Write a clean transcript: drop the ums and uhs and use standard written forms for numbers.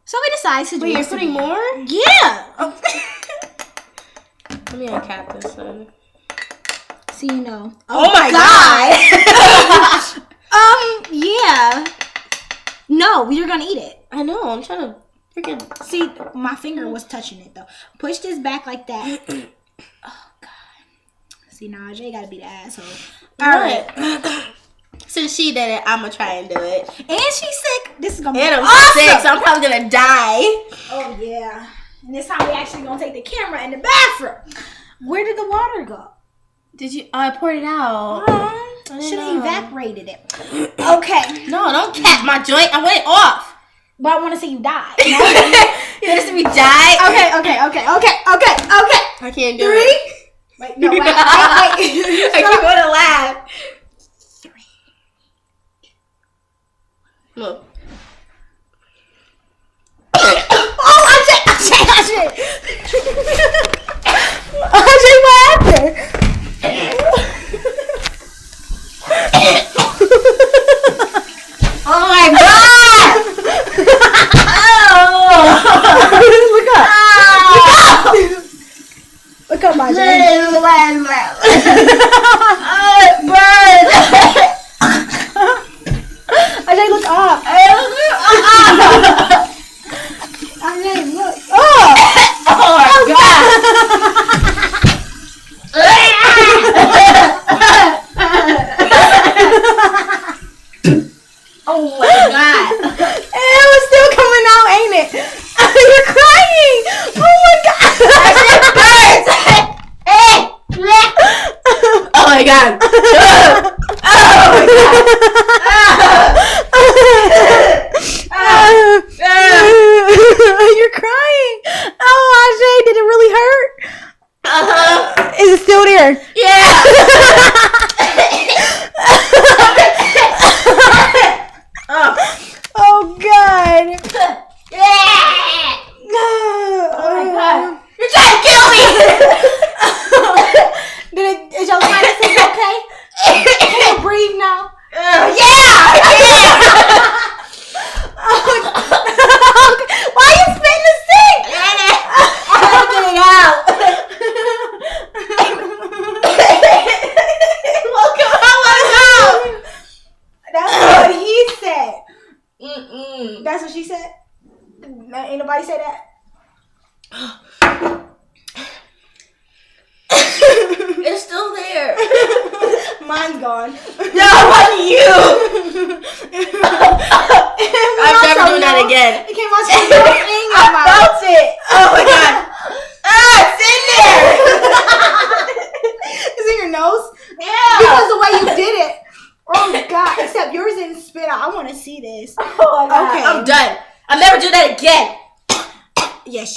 So we decided to do. Wait, you're putting more? Yeah. Oh. Let me uncap this one. So you know. Oh my god. Yeah. No, you're gonna eat it. I know. I'm trying to freaking. See, my finger was touching it though. Push this back like that. Oh god. See, now Jay gotta be the asshole. All right. Since she did it, I'm gonna try and do it. And she's sick. This is gonna be And I'm awesome. sick, so I'm probably gonna die. Oh yeah. And this time we actually gonna take the camera in the bathroom. Where did the water go? Did you? Oh, I poured it out. Should have evaporated it. Okay. No, don't cap my joint. I want it off. But I want to see you die. You want to see me die? Okay. I can't do 3. it. Wait, no, wait. I keep going to laugh. 3. Look. Oh, Ajay, what happened? Oh my god! Look up. Look up, my Ajay. Ajay, look up. Ajay, look. Oh! Oh my god! Oh my god! It was still coming out, ain't it? You're crying! Oh my god! Oh my god! You're crying. Oh, Ajay, did it really hurt? Is it still there? Yeah! Oh god. Oh my god! You're trying to kill me! Is your sinuses okay? Can you breathe now? Yeah! Why are you spitting the sink? I'm getting it out. Look at how I That's what he said. Mm-mm. That's what she said? Ain't nobody say that? It's still there. Mine's gone. No, what you? I'm never doing that again. It came out so your thing. I felt it. Oh my god. It's in there. Is it your nose? Yeah. Because the way you did it. Oh god. Except yours didn't spit out. I want to see this. Oh my god. Okay. I'm done. I'll never do that again. Yes.